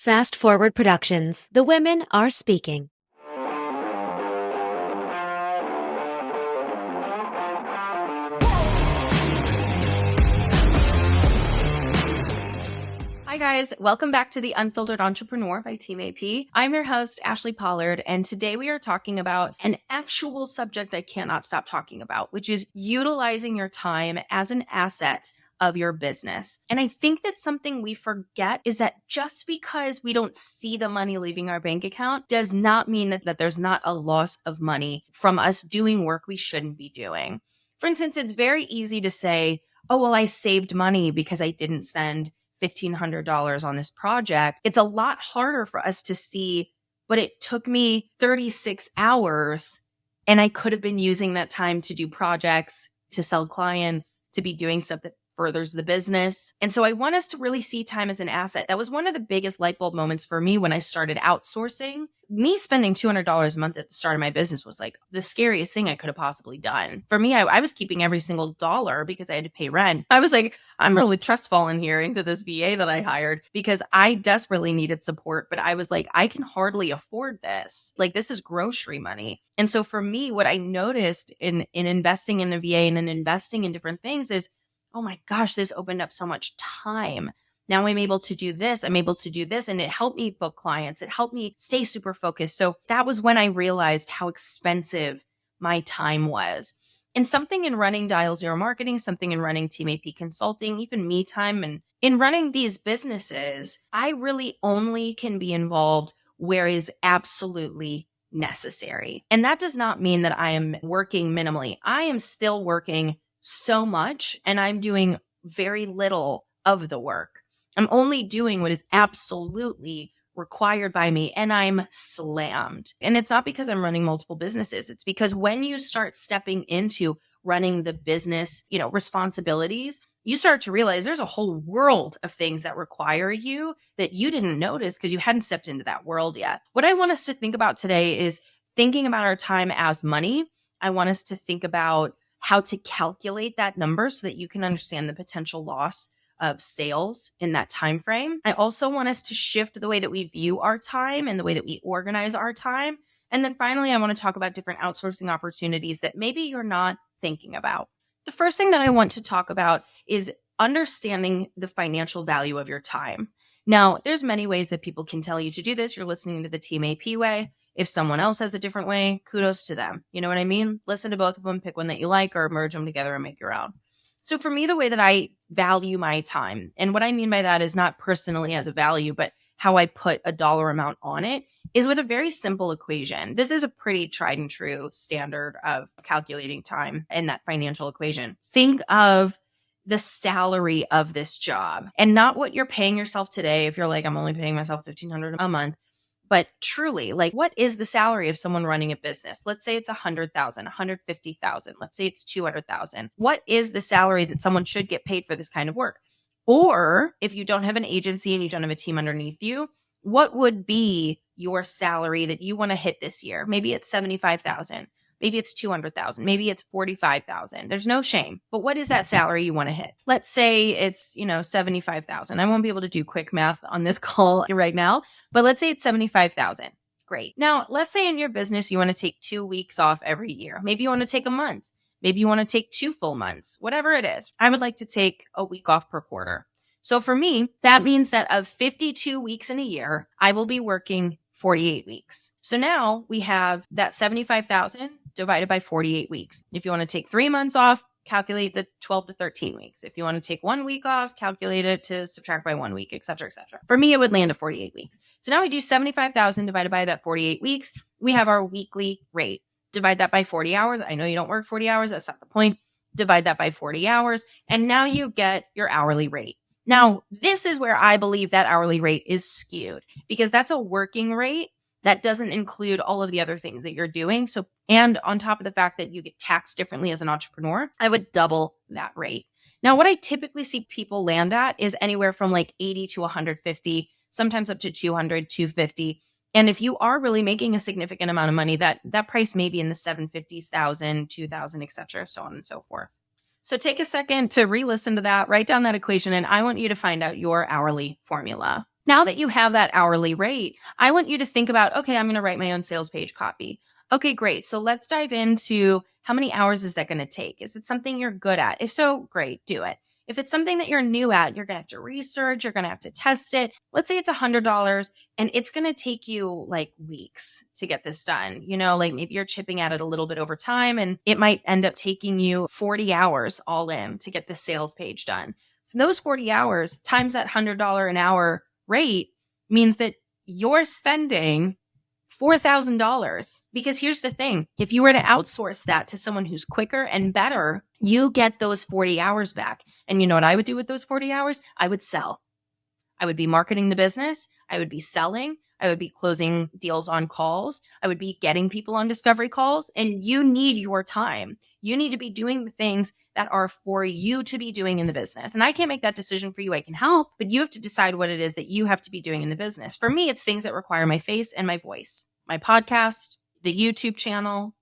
Fast Forward Productions. The women are speaking. Hi guys, welcome back to the Unfiltered Entrepreneur by Team AP. I'm your host, Ashley Pollard, and today we are talking about an actual subject I cannot stop talking about, which is utilizing your time as an asset of your business. And I think that something we forget is that just because we don't see the money leaving our bank account does not mean that there's not a loss of money from us doing work we shouldn't be doing. For instance, it's very easy to say, oh, well, I saved money because I didn't spend $1,500 on this project. It's a lot harder for us to see, but it took me 36 hours and I could have been using that time to do projects, to sell clients, to be doing stuff that furthers the business. And so I want us to really see time as an asset. That was one of the biggest light bulb moments for me when I started outsourcing. Me spending $200 a month at the start of my business was like the scariest thing I could have possibly done. For me, I was keeping every single dollar because I had to pay rent. I was like, I'm really trustfallen here into this VA that I hired because I desperately needed support. But I was like, I can hardly afford this. Like, this is grocery money. And so for me, what I noticed in investing in a VA and in investing in different things is, oh my gosh, this opened up so much time. Now I'm able to do this. I'm able to do this. And it helped me book clients. It helped me stay super focused. So that was when I realized how expensive my time was. And something in running Dial Zero Marketing, something in running Team AP Consulting, even me time, and in running these businesses, I really only can be involved where is absolutely necessary. And that does not mean that I am working minimally. I am still working so much and I'm doing very little of the work. I'm only doing what is absolutely required by me and I'm slammed. And it's not because I'm running multiple businesses. It's because when you start stepping into running the business, responsibilities, you start to realize there's a whole world of things that require you that you didn't notice because you hadn't stepped into that world yet. What I want us to think about today is thinking about our time as money. I want us to think about how to calculate that number so that you can understand the potential loss of sales in that time frame. I also want us to shift the way that we view our time and the way that we organize our time. And then finally, I want to talk about different outsourcing opportunities that maybe you're not thinking about. The first thing that I want to talk about is understanding the financial value of your time. Now, there's many ways that people can tell you to do this. You're listening to the Team AP way. If someone else has a different way, kudos to them. You know what I mean? Listen to both of them, pick one that you like, or merge them together and make your own. So for me, the way that I value my time, and what I mean by that is not personally as a value, but how I put a dollar amount on it, is with a very simple equation. This is a pretty tried and true standard of calculating time in that financial equation. Think of the salary of this job and not what you're paying yourself today. If you're like, I'm only paying myself $1,500 a month. But truly, like, what is the salary of someone running a business? Let's say it's 100,000, 150,000. Let's say it's 200,000. What is the salary that someone should get paid for this kind of work? Or if you don't have an agency and you don't have a team underneath you, what would be your salary that you want to hit this year? Maybe it's 75,000. Maybe it's 200,000. Maybe it's 45,000. There's no shame. But what is that salary you want to hit? Let's say it's, 75,000. I won't be able to do quick math on this call right now, but let's say it's 75,000. Great. Now, let's say in your business, you want to take 2 weeks off every year. Maybe you want to take a month. Maybe you want to take 2 full months, whatever it is. I would like to take a week off per quarter. So for me, that means that of 52 weeks in a year, I will be working 48 weeks. So now we have that 75,000 divided by 48 weeks. If you want to take 3 months off, calculate the 12 to 13 weeks. If you want to take 1 week off, calculate it to subtract by 1 week, et cetera, et cetera. For me, it would land at 48 weeks. So now we do 75,000 divided by that 48 weeks. We have our weekly rate. Divide that by 40 hours. I know you don't work 40 hours. That's not the point. Divide that by 40 hours. And now you get your hourly rate. Now, this is where I believe that hourly rate is skewed because that's a working rate that doesn't include all of the other things that you're doing. So, and on top of the fact that you get taxed differently as an entrepreneur, I would double that rate. Now, what I typically see people land at is anywhere from like 80 to 150, sometimes up to 200, 250. And if you are really making a significant amount of money, that price may be in the 750s, 1,000, 2,000, et cetera, so on and so forth. So take a second to re-listen to that, write down that equation, and I want you to find out your hourly formula. Now that you have that hourly rate, I want you to think about, okay, I'm going to write my own sales page copy. Okay, great. So let's dive into how many hours is that going to take? Is it something you're good at? If so, great, do it. If it's something that you're new at, you're going to have to research, you're going to have to test it. Let's say it's $100 and it's going to take you like weeks to get this done. Like maybe you're chipping at it a little bit over time and it might end up taking you 40 hours all in to get the sales page done. Those 40 hours times that $100 an hour rate means that you're spending $4,000. Because here's the thing, if you were to outsource that to someone who's quicker and better, you get those 40 hours back. And you know what I would do with those 40 hours? I would sell. I would be marketing the business. I would be selling. I would be closing deals on calls. I would be getting people on discovery calls. And you need your time. You need to be doing the things that are for you to be doing in the business. And I can't make that decision for you. I can help, but you have to decide what it is that you have to be doing in the business. For me, it's things that require my face and my voice. My podcast, the YouTube channel,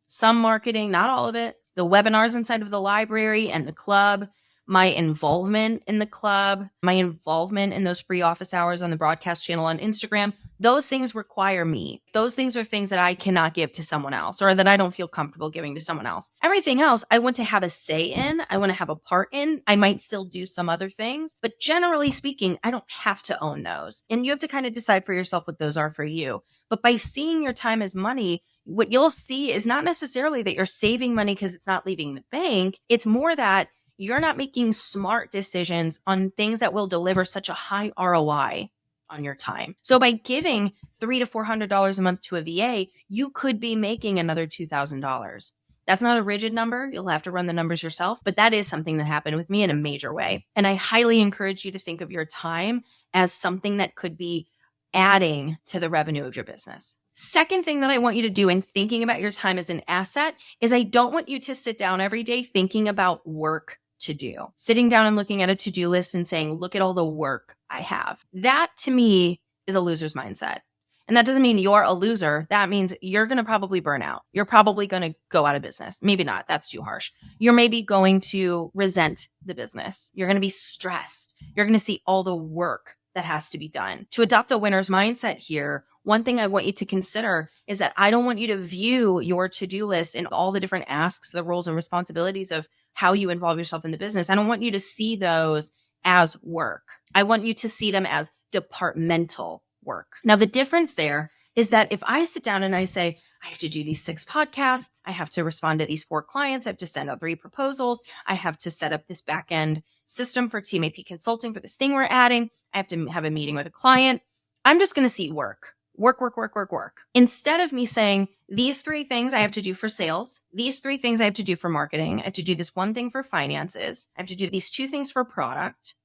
some marketing, not all of it, the webinars inside of the library and the club, my involvement in the club, my involvement in those free office hours on the broadcast channel on Instagram. Those things require me. Those things are things that I cannot give to someone else or that I don't feel comfortable giving to someone else. Everything else, I want to have a say in. I want to have a part in. I might still do some other things, but generally speaking, I don't have to own those. And you have to kind of decide for yourself what those are for you. But by seeing your time as money, what you'll see is not necessarily that you're saving money because it's not leaving the bank. It's more that you're not making smart decisions on things that will deliver such a high ROI on your time. So by giving $300 to $400 a month to a VA, you could be making another $2,000. That's not a rigid number. You'll have to run the numbers yourself, but that is something that happened with me in a major way. And I highly encourage you to think of your time as something that could be adding to the revenue of your business. Second thing that I want you to do in thinking about your time as an asset is I don't want you to sit down every day thinking about work to do. Sitting down and looking at a to-do list and saying, look at all the work I have. That to me is a loser's mindset. And that doesn't mean you're a loser. That means you're going to probably burn out. You're probably going to go out of business. Maybe not. That's too harsh. You're maybe going to resent the business. You're going to be stressed. You're going to see all the work that has to be done. To adopt a winner's mindset here, one thing I want you to consider is that I don't want you to view your to-do list and all the different asks, the roles and responsibilities of how you involve yourself in the business. I don't want you to see those as work. I want you to see them as departmental work. Now, the difference there is that if I sit down and I say, I have to do these 6 podcasts, I have to respond to these 4 clients, I have to send out 3 proposals, I have to set up this back-end system for Team AP Consulting for this thing we're adding, I have to have a meeting with a client, I'm just going to see work. Work. Instead of me saying, these 3 things I have to do for sales, these 3 things I have to do for marketing, I have to do this 1 thing for finances, I have to do these 2 things for product,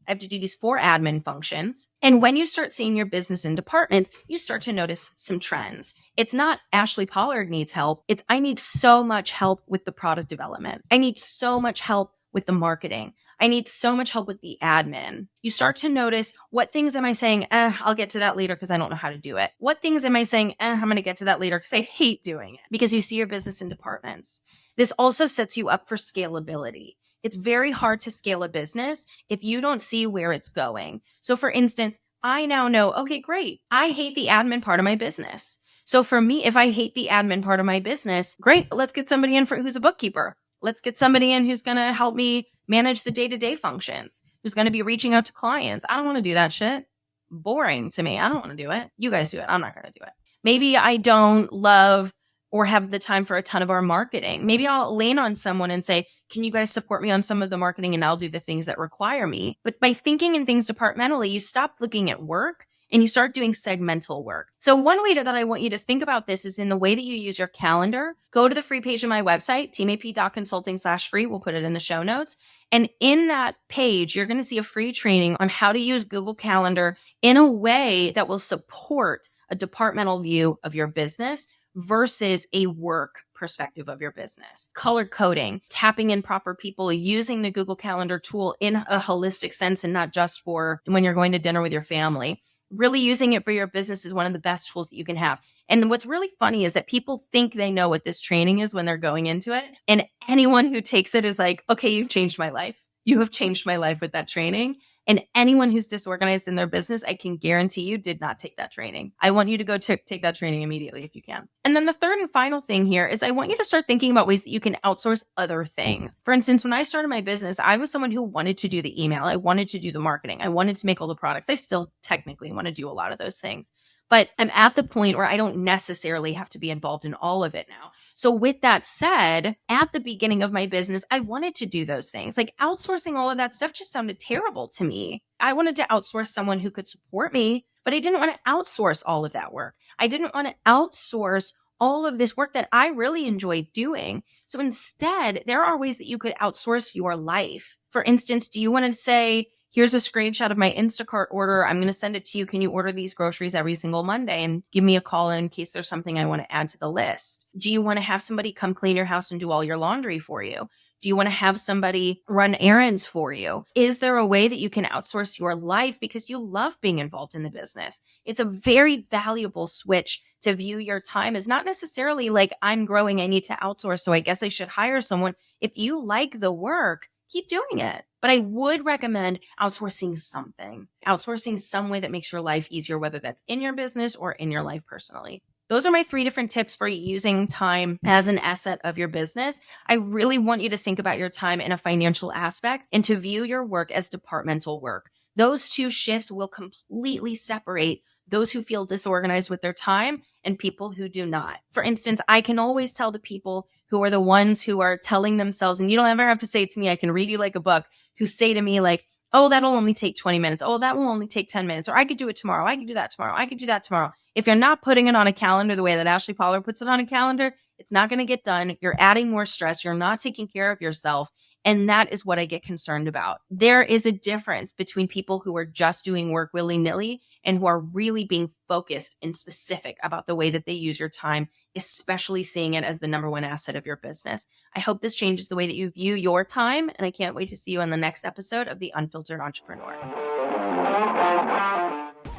I have to do these 4 admin functions. And when you start seeing your business in departments, you start to notice some trends. It's not Ashley Pollard needs help. It's I need so much help with the product development. I need so much help with the marketing. I need so much help with the admin. You start to notice, what things am I saying, I'll get to that later because I don't know how to do it. What things am I saying, I'm going to get to that later because I hate doing it, because you see your business in departments. This also sets you up for scalability. It's very hard to scale a business if you don't see where it's going. So for instance, I now know, okay, great. I hate the admin part of my business. So for me, if I hate the admin part of my business, great. Let's get somebody in who's a bookkeeper. Let's get somebody in who's going to help me manage the day-to-day functions, who's going to be reaching out to clients. I don't want to do that shit. Boring to me. I don't want to do it. You guys do it. I'm not going to do it. Maybe I don't love or have the time for a ton of our marketing. Maybe I'll lean on someone and say, can you guys support me on some of the marketing and I'll do the things that require me. But by thinking in things departmentally, you stop looking at work and you start doing segmental work. So one way that I want you to think about this is in the way that you use your calendar. Go to the free page of my website, teamap.consulting/free. We'll put it in the show notes. And in that page, you're going to see a free training on how to use Google Calendar in a way that will support a departmental view of your business versus a work perspective of your business. Color coding, tapping in proper people, using the Google Calendar tool in a holistic sense and not just for when you're going to dinner with your family. Really using it for your business is one of the best tools that you can have. And what's really funny is that people think they know what this training is when they're going into it. And anyone who takes it is like, okay, you've changed my life. You have changed my life with that training. And anyone who's disorganized in their business, I can guarantee you did not take that training. I want you to go take that training immediately if you can. And then the third and final thing here is I want you to start thinking about ways that you can outsource other things. For instance, when I started my business, I was someone who wanted to do the email. I wanted to do the marketing. I wanted to make all the products. I still technically want to do a lot of those things. But I'm at the point where I don't necessarily have to be involved in all of it now. So with that said, at the beginning of my business, I wanted to do those things. Like outsourcing all of that stuff just sounded terrible to me. I wanted to outsource someone who could support me, but I didn't want to outsource all of that work. I didn't want to outsource all of this work that I really enjoy doing. So instead, there are ways that you could outsource your life. For instance, do you want to say, here's a screenshot of my Instacart order. I'm going to send it to you. Can you order these groceries every single Monday and give me a call in case there's something I want to add to the list? Do you want to have somebody come clean your house and do all your laundry for you? Do you want to have somebody run errands for you? Is there a way that you can outsource your life because you love being involved in the business? It's a very valuable switch to view your time as not necessarily like I'm growing, I need to outsource, so I guess I should hire someone. If you like the work, keep doing it. But I would recommend outsourcing something, outsourcing some way that makes your life easier, whether that's in your business or in your life personally. Those are my 3 different tips for using time as an asset of your business. I really want you to think about your time in a financial aspect and to view your work as departmental work. Those 2 shifts will completely separate those who feel disorganized with their time and people who do not. For instance, I can always tell the people who are the ones who are telling themselves, and you don't ever have to say it to me, I can read you like a book, who say to me like, oh, that'll only take 20 minutes. Oh, that will only take 10 minutes. Or I could do it tomorrow. I could do that tomorrow. I could do that tomorrow. If you're not putting it on a calendar the way that Ashley Pollard puts it on a calendar, it's not going to get done. You're adding more stress. You're not taking care of yourself. And that is what I get concerned about. There is a difference between people who are just doing work willy-nilly and who are really being focused and specific about the way that they use your time, especially seeing it as the number one asset of your business. I hope this changes the way that you view your time, and I can't wait to see you on the next episode of The Unfiltered Entrepreneur.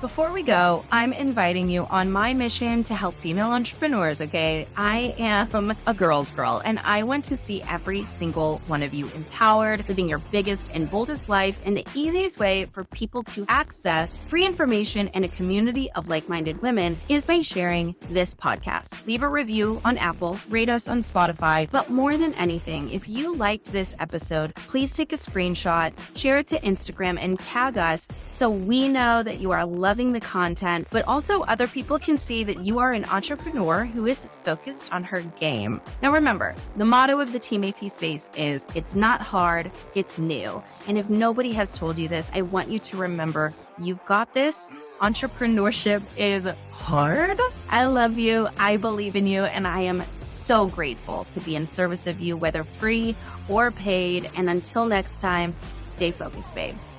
Before we go, I'm inviting you on my mission to help female entrepreneurs, okay? I am a girl's girl, and I want to see every single one of you empowered, living your biggest and boldest life. And the easiest way for people to access free information and a community of like-minded women is by sharing this podcast. Leave a review on Apple, rate us on Spotify, but more than anything, if you liked this episode, please take a screenshot, share it to Instagram, and tag us so we know that you are loving the content, but also other people can see that you are an entrepreneur who is focused on her game. Now remember, the motto of the Team AP space is, it's not hard, it's new. And if nobody has told you this, I want you to remember, you've got this. Entrepreneurship is hard. I love you. I believe in you. And I am so grateful to be in service of you, whether free or paid. And until next time, stay focused, babes.